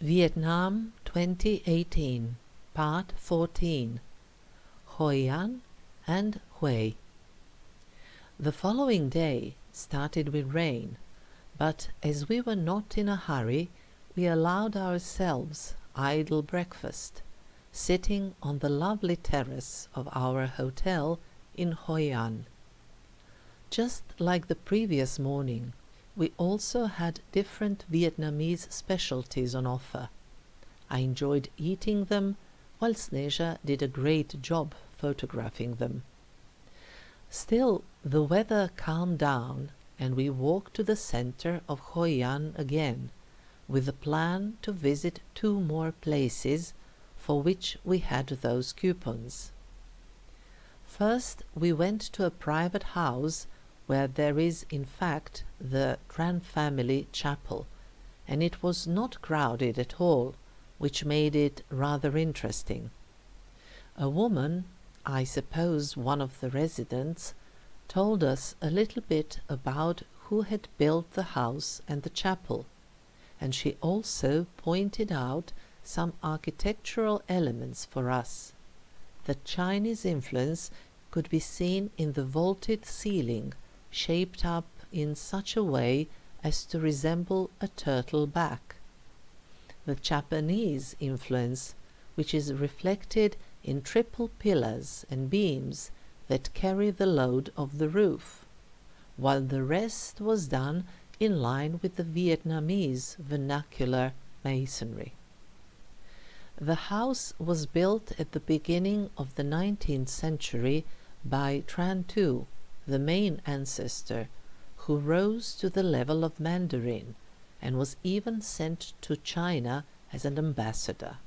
Vietnam 2018, Part 14, Hoi An and Hue. The following day started with rain, but as we were not in a hurry, we allowed ourselves idle breakfast, sitting on the lovely terrace of our hotel in Hoi An. Just like the previous morning, we also had different Vietnamese specialties on offer. I enjoyed eating them, while Sneža did a great job photographing them. Still, the weather calmed down, and we walked to the center of Hoi An again, with the plan to visit 2 more places for which we had those coupons. First, we went to a private house where there is in fact the Tran family chapel, and it was not crowded at all, which made it rather interesting. A woman, I suppose one of the residents, told us a little bit about who had built the house and the chapel, and she also pointed out some architectural elements for us. The Chinese influence could be seen in the vaulted ceiling, shaped up in such a way as to resemble a turtle back. The Japanese influence, which is reflected in triple pillars and beams that carry the load of the roof, while the rest was done in line with the Vietnamese vernacular masonry. The house was built at the beginning of the 19th century by Tran II, the main ancestor, who rose to the level of Mandarin and was even sent to China as an ambassador.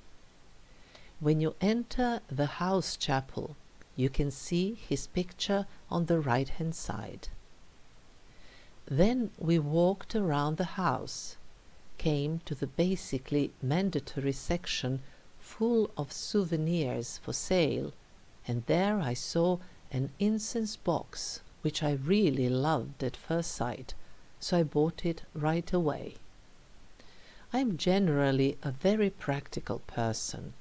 When you enter the house chapel, you can see his picture on the right-hand side. Then we walked around the house, came to the basically mandatory section full of souvenirs for sale, and there I saw an incense box which I really loved at first sight, so I bought it right away. I am generally a very practical person,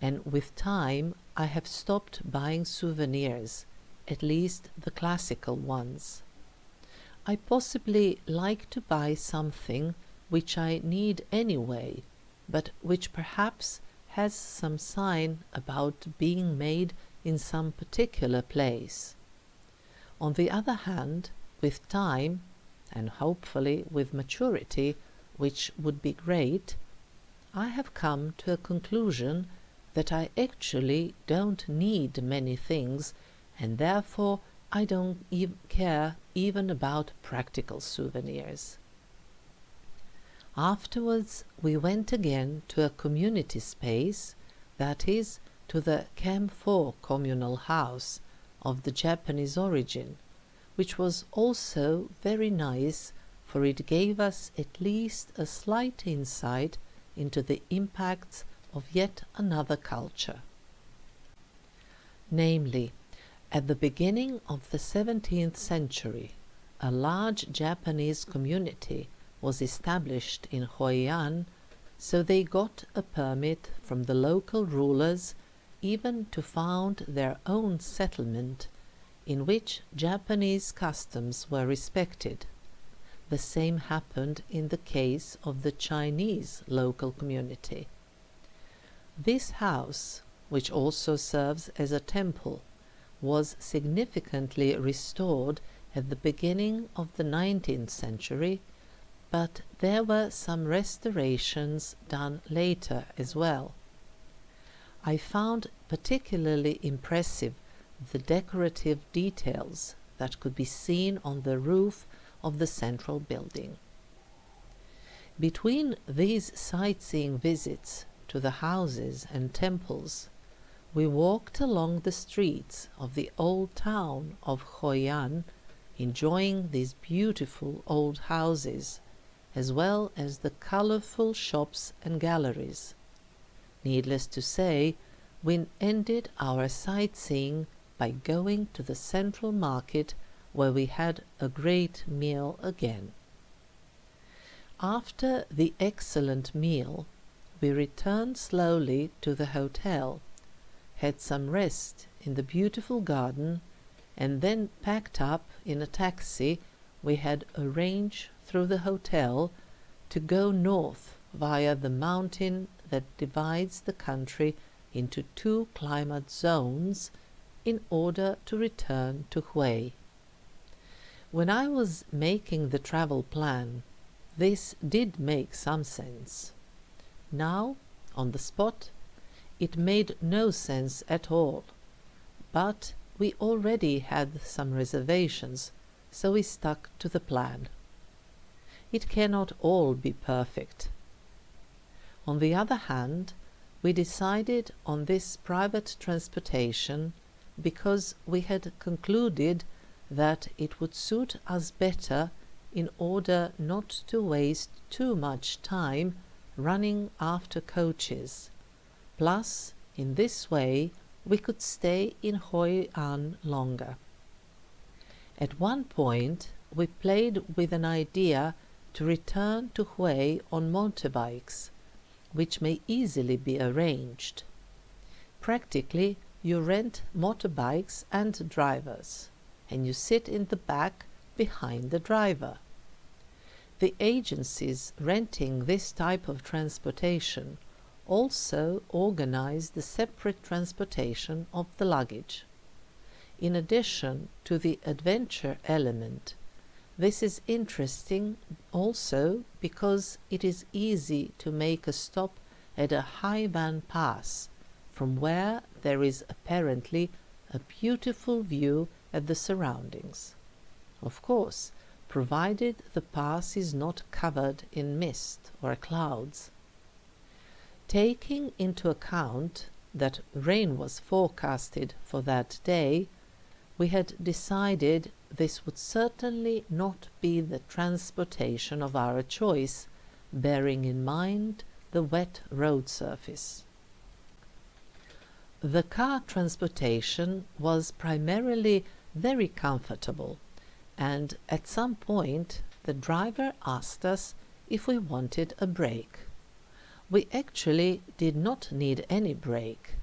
and with time I have stopped buying souvenirs, at least the classical ones. I possibly like to buy something which I need anyway, but which perhaps has some sign about being made in some particular place. On the other hand, with time, and hopefully with maturity, which would be great, I have come to a conclusion that I actually don't need many things, and therefore I don't care even about practical souvenirs. Afterwards we went again to a community space, that is, to the Camp 4 communal house of the Japanese origin, which was also very nice, for it gave us at least a slight insight into the impacts of yet another culture. Namely, at the beginning of the 17th century, a large Japanese community was established in Hoi An, so they got a permit from the local rulers even to found their own settlement, in which Japanese customs were respected. The same happened in the case of the Chinese local community. This house, which also serves as a temple, was significantly restored at the beginning of the 19th century, but there were some restorations done later as well. I found particularly impressive the decorative details that could be seen on the roof of the central building. Between these sightseeing visits to the houses and temples, we walked along the streets of the old town of Hoi An, enjoying these beautiful old houses, as well as the colorful shops and galleries. Needless to say, we ended our sightseeing by going to the central market, where we had a great meal again. After the excellent meal, we returned slowly to the hotel, had some rest in the beautiful garden, and then packed up in a taxi we had arranged through the hotel to go north via the mountain that divides the country into two climate zones in order to return to Hue. When I was making the travel plan, this did make some sense. Now, on the spot, it made no sense at all, but we already had some reservations, so we stuck to the plan. It cannot all be perfect. On the other hand, we decided on this private transportation because we had concluded that it would suit us better in order not to waste too much time running after coaches. Plus, in this way, we could stay in Hoi An longer. At one point, we played with an idea to return to Hue on motorbikes, which may easily be arranged. Practically, you rent motorbikes and drivers, and you sit in the back behind the driver. The agencies renting this type of transportation also organize the separate transportation of the luggage. In addition to the adventure element, this is interesting also because it is easy to make a stop at a Hoi An pass, from where there is apparently a beautiful view at the surroundings. Of course, provided the pass is not covered in mist or clouds. Taking into account that rain was forecasted for that day, we had decided this would certainly not be the transportation of our choice, bearing in mind the wet road surface. The car transportation was primarily very comfortable, and at some point the driver asked us if we wanted a break. We actually did not need any break.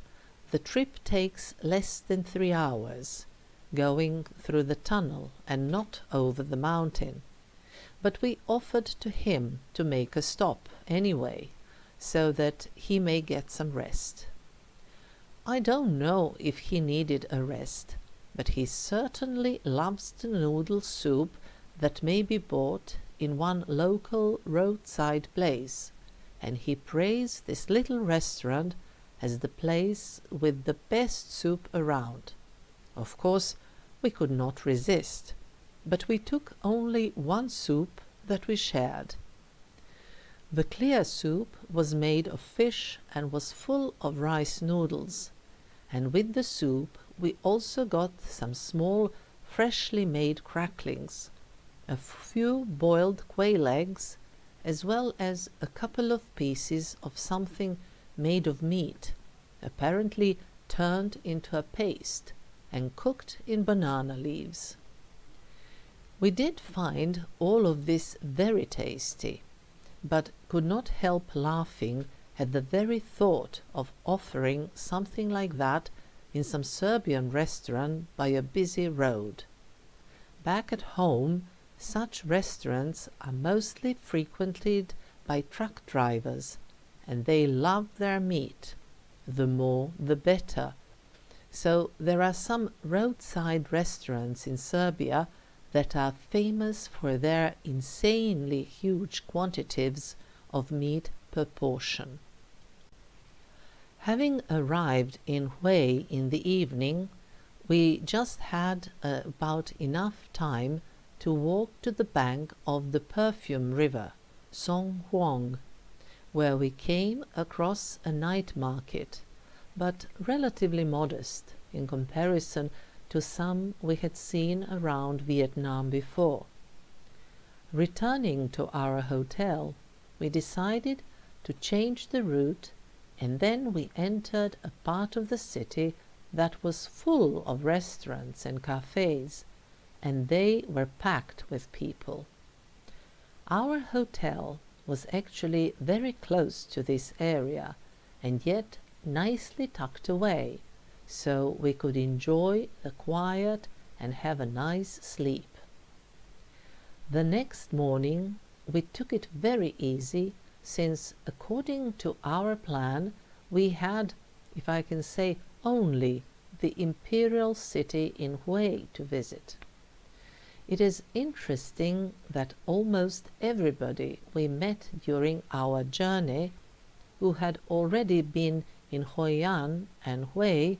The trip takes less than 3 hours, going through the tunnel and not over the mountain. But we offered to him to make a stop anyway, so that he may get some rest. I don't know if he needed a rest, but he certainly loves the noodle soup that may be bought in one local roadside place, and he praised this little restaurant as the place with the best soup around. Of course, we could not resist, but we took only one soup that we shared. The clear soup was made of fish and was full of rice noodles, and with the soup we also got some small freshly made cracklings, a few boiled quail eggs, as well as a couple of pieces of something made of meat, apparently turned into a paste and cooked in banana leaves. We did find all of this very tasty, but could not help laughing at the very thought of offering something like that in some Serbian restaurant by a busy road. Back at home, such restaurants are mostly frequented by truck drivers, and they love their meat. The more, the better. So there are some roadside restaurants in Serbia that are famous for their insanely huge quantities of meat per portion. Having arrived in Hue in the evening, we just had about enough time to walk to the bank of the perfume river, Song Huang, where we came across a night market, but relatively modest in comparison to some we had seen around Vietnam before. Returning to our hotel, we decided to change the route, and then we entered a part of the city that was full of restaurants and cafes, and they were packed with people. Our hotel was actually very close to this area and yet nicely tucked away, so we could enjoy the quiet and have a nice sleep. The next morning we took it very easy, since according to our plan we had, if I can say, only the imperial city in Hue to visit. It is interesting that almost everybody we met during our journey, who had already been in Hoi An and Hue,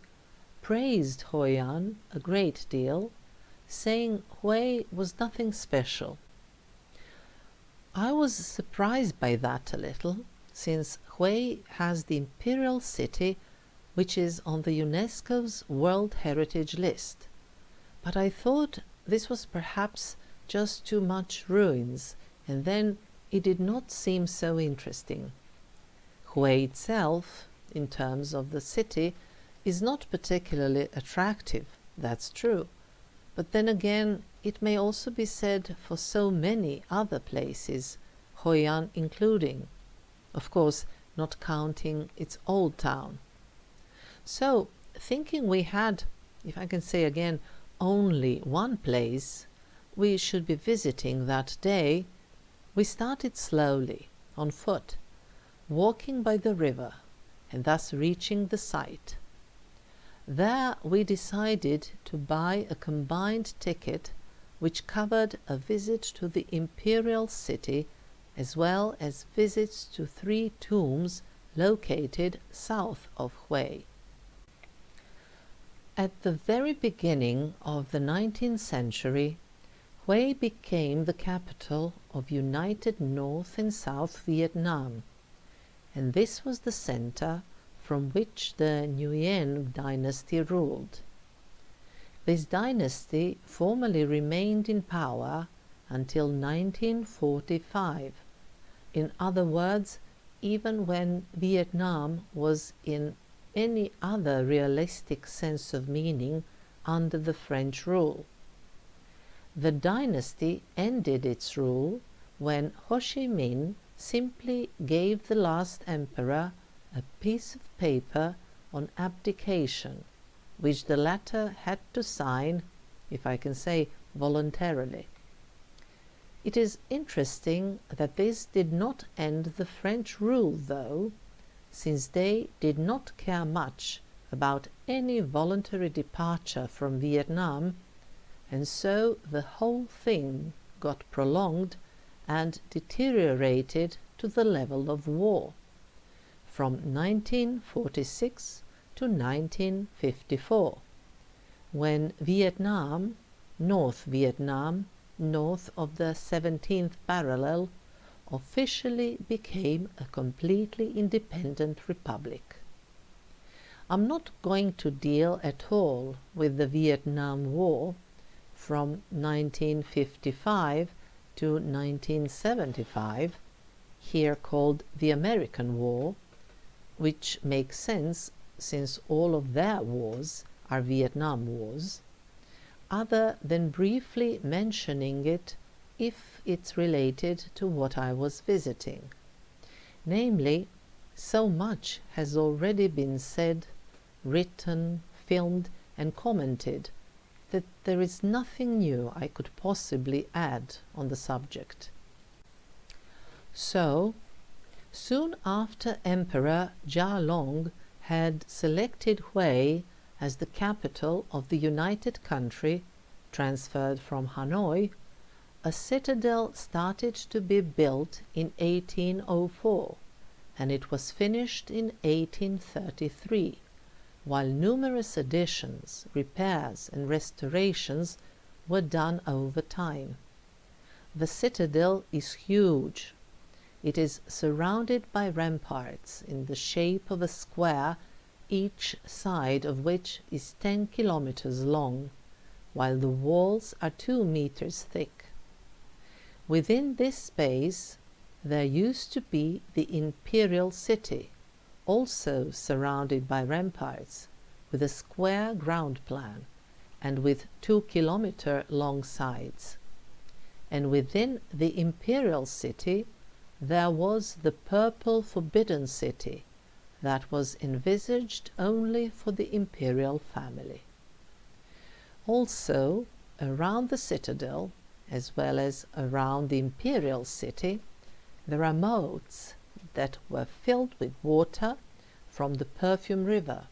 praised Hoi An a great deal, saying Hue was nothing special. I was surprised by that a little, since Hue has the imperial city, which is on the UNESCO's World Heritage List, but I thought this was perhaps just too much ruins, and then it did not seem so interesting. Hue itself, in terms of the city, is not particularly attractive, that's true, but then again it may also be said for so many other places, Hoi An including, of course not counting its old town. So, thinking we had, if I can say again, only one place we should be visiting that day, we started slowly, on foot, walking by the river, and thus reaching the site. There we decided to buy a combined ticket which covered a visit to the imperial city as well as visits to 3 tombs located south of Hue. At the very beginning of the 19th century, Hue became the capital of United North and South Vietnam, and this was the center from which the Nguyen dynasty ruled. This dynasty formally remained in power until 1945. In other words, even when Vietnam was in any other realistic sense of meaning under the French rule. The dynasty ended its rule when Ho Chi Minh simply gave the last emperor a piece of paper on abdication, which the latter had to sign, if I can say, voluntarily. It is interesting that this did not end the French rule, though, since they did not care much about any voluntary departure from Vietnam, and so the whole thing got prolonged and deteriorated to the level of war, from 1946 to 1954, when Vietnam, North Vietnam, north of the 17th parallel, officially became a completely independent republic. I'm not going to deal at all with the Vietnam War from 1955 to 1975, here called the American War, which makes sense since all of their wars are Vietnam wars, other than briefly mentioning it if it's related to what I was visiting. Namely, so much has already been said, written, filmed, and commented that there is nothing new I could possibly add on the subject. So, soon after Emperor Jia Long had selected Hue as the capital of the United Country, transferred from Hanoi, a citadel started to be built in 1804, and it was finished in 1833, while numerous additions, repairs, and restorations were done over time. The citadel is huge. It is surrounded by ramparts in the shape of a square, each side of which is 10 kilometers long, while the walls are 2 meters thick. Within this space there used to be the imperial city, also surrounded by ramparts, with a square ground plan and with 2-kilometer long sides. And within the imperial city there was the purple forbidden city that was envisaged only for the imperial family. Also, around the citadel, as well as around the imperial city, there are moats that were filled with water from the Perfume River,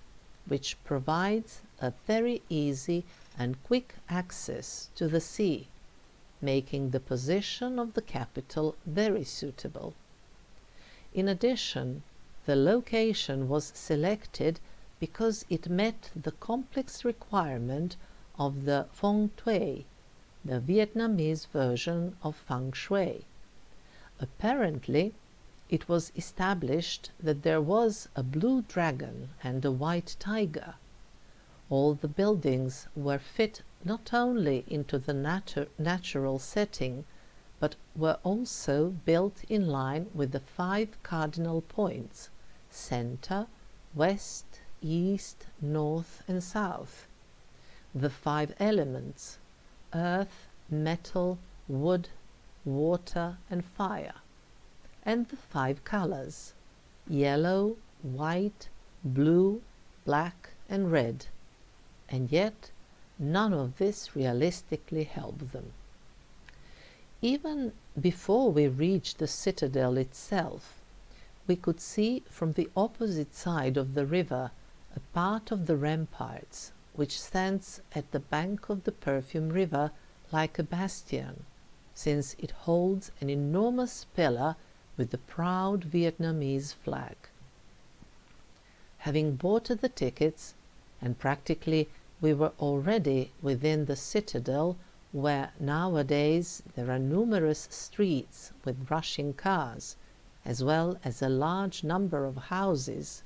which provides a very easy and quick access to the sea, making the position of the capital very suitable. In addition, the location was selected because it met the complex requirement of the Feng Tui, the Vietnamese version of Feng Shui. Apparently, it was established that there was a blue dragon and a white tiger. All the buildings were fit not only into the natural setting, but were also built in line with the 5 cardinal points: center, west, east, north, and south, the 5 elements: earth, metal, wood, water, and fire, and the 5 colors: yellow, white, blue, black, and red. And yet none of this realistically helped them. Even before we reached the citadel itself, we could see from the opposite side of the river a part of the ramparts which stands at the bank of the Perfume River like a bastion, since it holds an enormous pillar with the proud Vietnamese flag. Having bought the tickets, and practically we were already within the citadel, where nowadays there are numerous streets with rushing cars, as well as a large number of houses,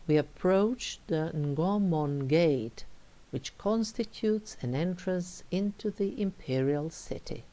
we approached the Ngom Mon Gate, which constitutes an entrance into the imperial city.